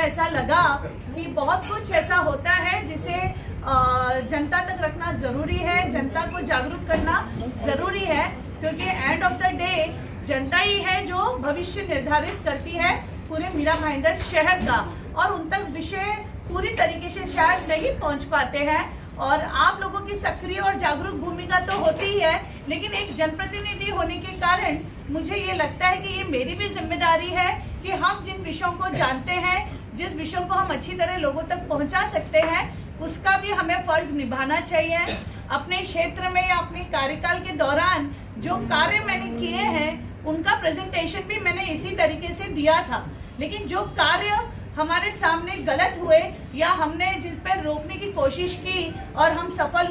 ऐसा लगा कि बहुत कुछ ऐसा होता है जिसे जनता तक रखना जरूरी है, जनता को जागरूक करना जरूरी है, क्योंकि एंड ऑफ द डे जनता ही है जो भविष्य निर्धारित करती है पूरे मीरा भाईंदर शहर का, और उन तक विषय पूरी तरीके से शायद नहीं पहुंच पाते हैं। और आप लोगों की सक्रिय और जागरूक भूमिका तो होती ही है, लेकिन एक जनप्रतिनिधि होने के कारण मुझे ये लगता है कि ये मेरी भी जिम्मेदारी है कि हम जिन विषयों को जानते हैं, जिस विषयों को हम अच्छी तरह लोगों तक पहुंचा सकते हैं, उसका भी हमें फर्ज निभाना चाहिए। अपने क्षेत्र में या अपने कार्यकाल के दौरान जो कार्य मैंने किए हैं उनका प्रेजेंटेशन भी मैंने इसी तरीके से दिया था, लेकिन जो कार्य हमारे सामने गलत हुए या हमने जिस पर रोकने की कोशिश की और हम सफल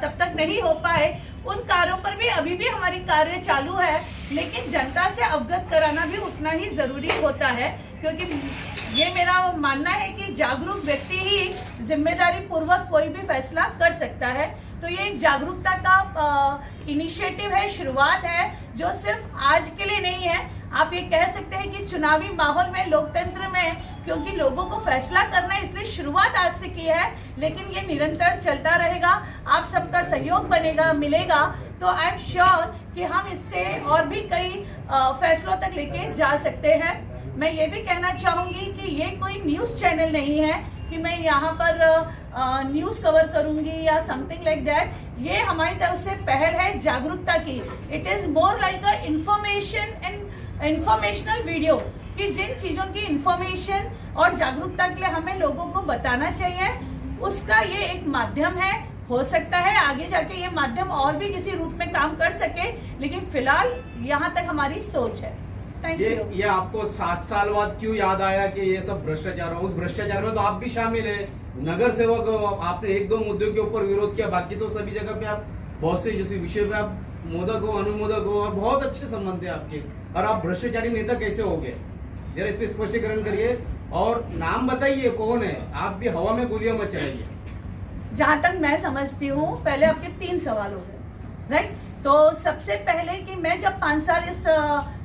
तब तक नहीं हो पाए, उन कार्यों पर भी अभी भी हमारी कार्य चालू है, लेकिन जनता से अवगत कराना भी उतना ही जरूरी होता है, क्योंकि ये मेरा मानना है कि जागरूक व्यक्ति ही जिम्मेदारी पूर्वक कोई भी फैसला कर सकता है। तो ये एक जागरूकता का इनिशिएटिव है, शुरुआत है, जो सिर्फ आज के लिए नहीं है। आप ये कह सकते हैं कि चुनावी माहौल में, लोकतंत्र में, क्योंकि लोगों को फैसला करना है इसलिए शुरुआत आज से की है, लेकिन ये निरंतर चलता रहेगा। आप सबका सहयोग बनेगा, मिलेगा, तो आई एम श्योर कि हम इससे और भी कई फैसलों तक लेके जा सकते हैं। मैं ये भी कहना चाहूंगी कि ये कोई न्यूज़ चैनल नहीं है कि मैं यहाँ पर न्यूज़ कवर करूंगी या समथिंग लाइक दैट। ये हमारी तरफ से पहल है जागरूकता की। It is more like a informational video, कि जिन चीज़ों की इंफॉर्मेशन और जागरूकता के लिए हमें लोगों को बताना चाहिए, उसका ये एक माध्यम है। हो सकता है आगे जाके ये माध्यम और भी किसी रूप में काम कर सके, लेकिन फिलहाल यहाँ तक हमारी सोच है। Thank you. ये आपको 7 साल बाद क्यों याद आया कि ये सब भ्रष्टाचार हो? उस भ्रष्टाचार में तो आप भी शामिल है, नगर सेवक हो, आपने 1-2 मुद्दों के ऊपर विरोध किया, बाकी तो सभी जगह पे आप बहुत से जिस विषय पे आप मोदक हो, अनुमोदक हो, और बहुत अच्छे संबंध है आपके, और आप भ्रष्टाचारी नेता कैसे हो गए? जरा इस पे स्पष्टीकरण करिए और नाम बताइए कौन है, आप भी हवा में गोलियां मत चलाइए। जहां तक मैं समझती हूँ, पहले आपके 3 सवाल हो गए, राइट? तो सबसे पहले कि मैं जब 5 साल इस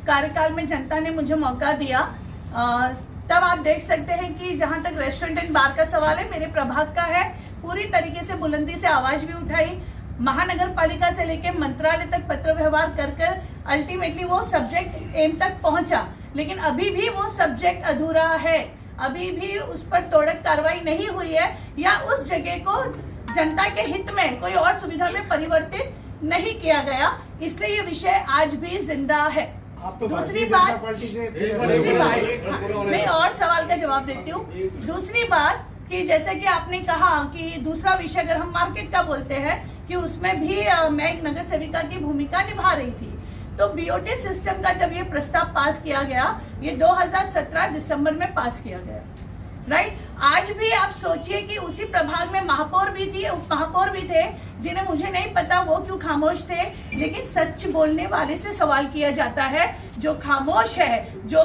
कार्यकाल में जनता ने मुझे मौका दिया, तब आप देख सकते हैं कि जहां तक रेस्टोरेंट एंड बार का सवाल है, मेरे प्रभाग का है, पूरी तरीके से बुलंदी से आवाज भी उठाई, महानगर पालिका से लेकर मंत्रालय तक पत्र व्यवहार कर अल्टीमेटली वो सब्जेक्ट एम तक पहुंचा, लेकिन अभी भी वो सब्जेक्ट अधूरा है, अभी भी उस पर त्वरित कार्रवाई नहीं हुई है, या उस जगह को जनता के हित में कोई और सुविधा में परिवर्तित नहीं किया गया, इसलिए ये विषय आज भी जिंदा है। दूसरी बात, मैं और सवाल का जवाब देती हूँ। दूसरी बात कि जैसे कि आपने कहा कि दूसरा विषय अगर हम मार्केट का बोलते हैं कि उसमें भी मैं एक नगर सेविका की भूमिका निभा रही थी। तो बीओटी सिस्टम का जब ये प्रस्ताव पास किया गया, ये 2017 दिसंबर में पास किया गया, राइट? आज भी आप सोचिए कि उसी प्रभाग में महापौर भी थी, उप महापौर भी थे, जिन्हें मुझे नहीं पता वो क्यों खामोश थे, लेकिन सच बोलने वाले से सवाल किया जाता है। जो खामोश है, जो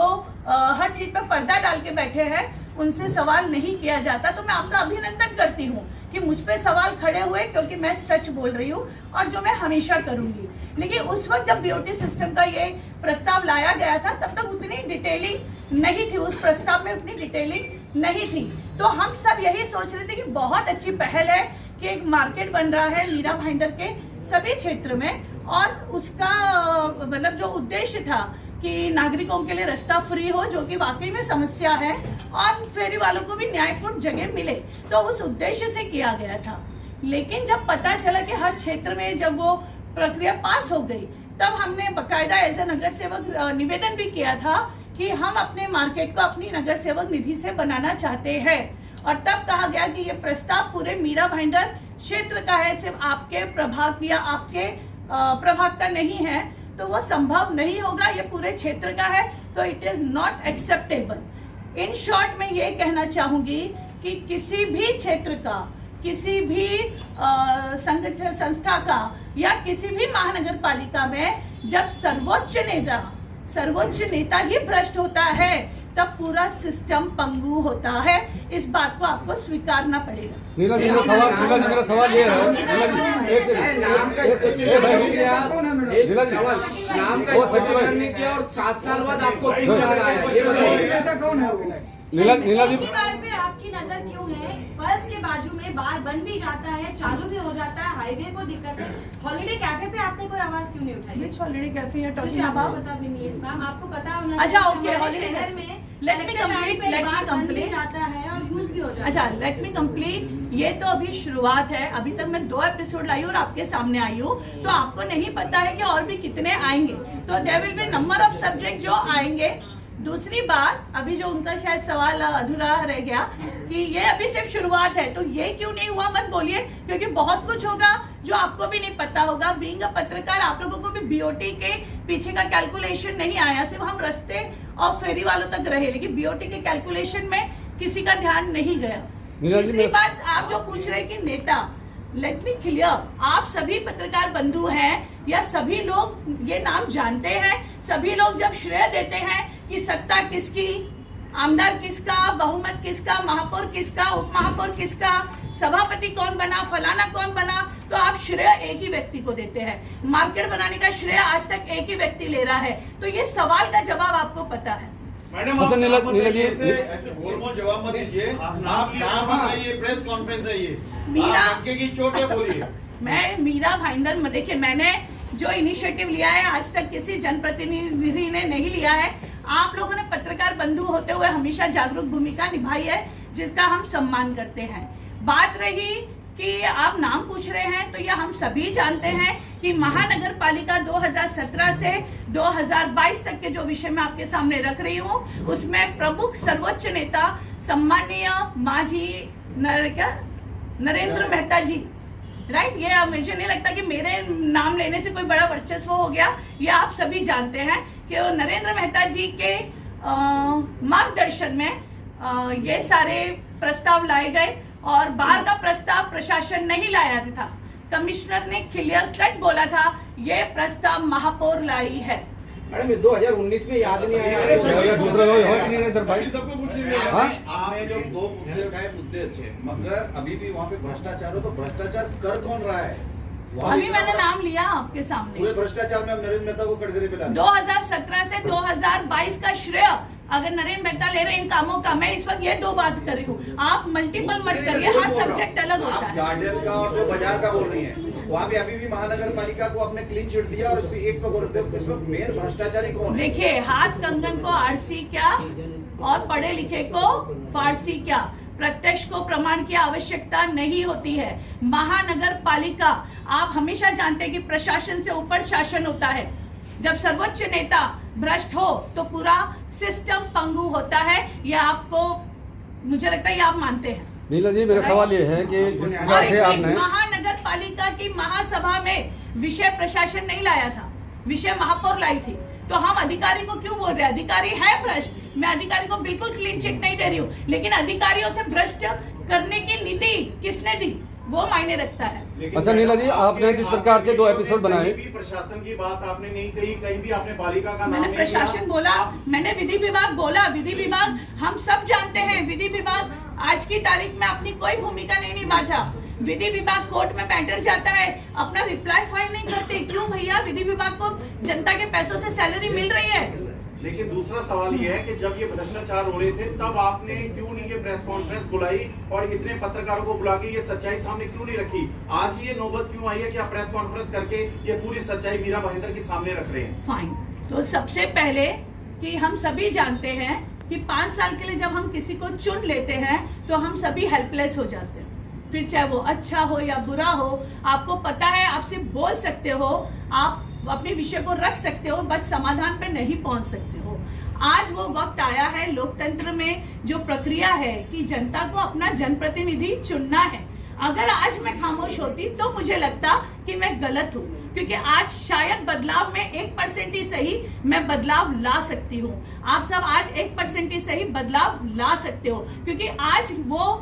हर चीज पर पर्दा डाल के बैठे हैं, उनसे सवाल नहीं किया जाता। तो मैं आपका अभिनंदन करती हूँ कि मुझ पे सवाल खड़े हुए, क्योंकि मैं सच बोल रही हूँ और जो मैं हमेशा करूंगी। लेकिन उस वक्त जब बीओटी सिस्टम का ये प्रस्ताव लाया गया था, तब तक उतनी डिटेलिंग नहीं थी, उस प्रस्ताव में उतनी डिटेलिंग नहीं थी। तो हम सब यही सोच रहे थे कि बहुत अच्छी पहल है कि एक मार्केट बन रहा है मीरा भाईंदर के सभी क्षेत्र में, और उसका मतलब जो उद्देश्य था कि नागरिकों के लिए रास्ता फ्री हो, जो कि वाकई में समस्या है, और फेरी वालों को भी न्यायपूर्ण जगह मिले, तो उस उद्देश्य से किया गया था। लेकिन जब पता चला कि हर क्षेत्र में जब वो प्रक्रिया पास हो गई, तब हमने बकायदा एज ए नगर सेवक निवेदन भी किया था कि हम अपने मार्केट को अपनी नगर सेवक निधि से बनाना चाहते हैं, और तब कहा गया कि ये प्रस्ताव पूरे मीरा भाईंदर क्षेत्र का है, सिर्फ आपके प्रभाग या आपके प्रभाग का नहीं है, तो वो संभव नहीं होगा, ये पूरे क्षेत्र का है, तो it is not acceptable. In short मैं ये कहना चाहूंगी कि किसी भी क्षेत्र का, किसी भी संगठन संस्था का या किसी भी महानगर पालिका में जब सर्वोच्च नेता ही भ्रष्ट होता है, तब पूरा सिस्टम पंगु होता है। इस बात को आपको स्वीकारना पड़ेगा। नीला जी मेरा सवाल ये है, नाम का किया और 7 साल बाद आपको क्यों लग रहा है? नीला जी एक ही बार पे आपकी नजर क्यों है? पर्स के बाजू में बार बंद भी जाता है, चालू भी हो जाता है, हाईवे को दिक्कत है, हॉलिडे कैफे पे आपने कोई आवाज क्यों नहीं उठाई? Which holiday cafe you are talking मुझे आपको about? पता भी नहीं है मैम, आपको पता होना अच्छा, चाहिए okay, हमारे holiday शहर cafe. में Let me collector line complete, पे let me बार बंद भी complete. जाता है और यूज भी हो जाता है। अच्छा, लेट मी कंप्लीट। ये तो अभी शुरुआत है, अभी तक मैं 2 एपिसोड लाई हूँ और आपके सामने आई हूँ, तो आपको नहीं पता है कि और भी कितने आएंगे। तो there will be number of subject जो आएंगे। दूसरी बात, अभी जो उनका शायद सवाल अधूरा रह गया कि ये अभी सिर्फ शुरुआत है, तो ये क्यों नहीं हुआ मत बोलिए, क्योंकि बहुत कुछ होगा जो आपको भी नहीं पता होगा। बीइंग अ पत्रकार, आप लोगों को भी बीओटी के पीछे का कैलकुलेशन नहीं आया, सिर्फ हम रास्ते और फेरी वालों तक रहे, लेकिन बीओटी के कैलकुलेशन में किसी का ध्यान नहीं गया। तीसरी बात, आप जो पूछ रहे कि नेता, लेट मी क्लियर, आप सभी पत्रकार बंधु हैं या सभी लोग ये नाम जानते हैं? सभी लोग जब श्रेय देते हैं कि सत्ता किसकी, आमदार किसका, बहुमत किसका, महापौर किसका, उप महापौर किसका, सभापति कौन बना, फलाना कौन बना, तो आप श्रेय एक ही व्यक्ति को देते हैं। मार्केट बनाने का श्रेय आज तक एक ही व्यक्ति ले रहा है, तो ये सवाल का जवाब आपको पता है। मैडम, अच्छा, नीला जी ऐसे बोल बोल जवाब मत दीजिए। आप नाम बताइए, प्रेस कॉन्फ्रेंस है ये। मीरा- आप डटके की चोट है, बोलिए। मैं मीरा भाईंदर, देखिए मैंने जो इनिशिएटिव लिया है आज तक किसी जनप्रतिनिधि ने नहीं लिया है। आप लोगों ने पत्रकार बंधु होते हुए हमेशा जागरूक भूमिका निभाई है, जिसका हम सम्मान करते हैं। बात रही कि आप नाम पूछ रहे हैं, तो यह हम सभी जानते हैं कि महानगर पालिका 2017 से 2022 तक के जो विषय मैं आपके सामने रख रही हूँ, उसमें प्रमुख सर्वोच्च नेता सम्मानीय मांझी नरेंद्र मेहता जी, राइट, ये मुझे नहीं लगता कि मेरे नाम लेने से कोई बड़ा वर्चस्व हो गया। ये आप सभी जानते हैं कि नरेंद्र मेहता जी के मार्गदर्शन में ये सारे प्रस्ताव लाए गए और बाहर का प्रस्ताव प्रशासन नहीं लाया था। कमिश्नर ने क्लियर कट बोला था, ये प्रस्ताव महापौर लाई है। मैडम, ये 2019 में याद नहीं आया? ये दूसरा लोग हो कि नहीं इधर भाई? सबको पूछ लीजिए। हाँ? आपने जो 2 मुद्दे उठाए, मुद्दे अच्छे, मगर अभी भी वहाँ पे भ्रष्टाचार हो, तो भ्रष्टाचार कर कौन रहा है? वहाँ अभी भी मैंने नाम लिया आपके सामने। पूरे भ्रष्टाचार में अब नरेंद्र मेहता को कटघरे पे लाना। 2017 से 2022 का श्रेय अगर नरेंद्र मेहता ले रहे हैं इन कामों का, मैं इस वक्त ये 2 बात कर रही हूँ, आप मल्टीपल मत करिए, हर सब्जेक्ट अलग होता आप है। गार्डन का और जो बाजार का बोल रही हैं, वहाँ पे अभी भी महानगर पालिका को आपने क्लीन चिट दिया और उसी एक को बोलते हैं, इसमें मेन भ्रष्टाचारी कौन है? देखिए, हाथ कंगन को आरसी क्या और पढ़े लिखे को फारसी क्या, प्रत्यक्ष को प्रमाण की आवश्यकता नहीं होती है। महानगर पालिका, आप हमेशा जानते हैं कि प्रशासन से ऊपर शासन होता है। जब सर्वोच्च नेता भ्रष्ट हो तो पूरा सिस्टम पंगु होता है, यह आपको, मुझे लगता है ये आप मानते हैं। नीला जी, मेरा सवाल ये है कि जिस और प्रकार से आपने महानगर पालिका की महासभा में विषय प्रशासन नहीं लाया था, विषय महापौर लाई थी, तो हम अधिकारी को क्यों बोल रहे हैं? अधिकारी है भ्रष्ट, मैं अधिकारी को बिल्कुल क्लीन चिट नहीं दे रही हूँ, लेकिन अधिकारियों से भ्रष्ट करने की नीति किसने दी, वो मायने रखता है। अच्छा नीला जी, आपने जिस प्रकार से 2 एपिसोड बनाए, कहीं भी प्रशासन की बात आपने नहीं कही, कहीं भी आपने पालिका का नाम मैंने नहीं प्रशासन लिया। बोला, आप- मैंने विधि विभाग बोला। विधि विभाग हम सब जानते हैं, विधि विभाग आज की तारीख में अपनी कोई भूमिका नहीं निभाता। विधि विभाग कोर्ट में बैठर जाता है, अपना रिप्लाई फाइल नहीं करते। क्यों भैया? विधि विभाग को जनता के पैसों से सैलरी मिल रही है। लेकिन दूसरा सवाल ये है कि जब ये भ्रष्टाचार हो रहे थे, तब आपने क्यों नहीं ये प्रेस कॉन्फ्रेंस बुलाई और इतने पत्रकारों को बुला के ये सच्चाई सामने क्यों नहीं रखी? आज ये नौबत क्यों आई है कि आप प्रेस कॉन्फ्रेंस करके ये पूरी सच्चाई मीरा भाईंदर के सामने रख रहे हैं? फाइन, तो सबसे पहले कि हम सभी जानते हैं कि 5 साल के लिए जब हम किसी को चुन लेते हैं तो हम सभी हेल्पलेस हो जाते हैं, फिर चाहे वो अच्छा हो या बुरा हो। आपको पता है, आप सिर्फ बोल सकते हो, आप अपने विषय को रख सकते हो, बट समाधान पे नहीं पहुंच सकते हो। आज वो वक्त आया है लोकतंत्र में, जो प्रक्रिया है कि जनता को अपना जनप्रतिनिधि चुनना है। अगर आज मैं खामोश होती तो मुझे लगता कि मैं गलत हूँ, क्योंकि आज शायद बदलाव में 1% ही सही मैं बदलाव ला सकती हूँ। आप सब आज 1% ही सही बदलाव ला सकते हो, क्योंकि आज वो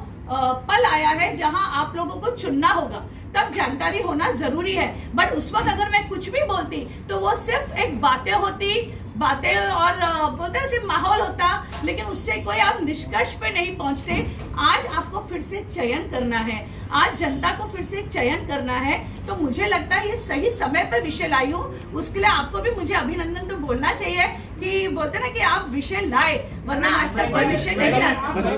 पल आया है जहां आप लोगों को चुनना होगा, तब जानकारी होना जरूरी है। बट उस वक्त अगर मैं कुछ भी बोलती तो वो सिर्फ एक बातें होती, बातें और बोलते हैं सिर्फ माहौल होता, लेकिन उससे कोई आप निष्कर्ष पे नहीं पहुंचते। आज आपको फिर से चयन करना है, आज जनता को फिर से चयन करना है। तो मुझे लगता है ये सही समय पर विषय लाई हूँ, उसके लिए आपको भी मुझे अभिनंदन तो बोलना चाहिए कि बोलते ना कि आप विषय लाए, वरना आज तक कोई विषय नहीं लाता।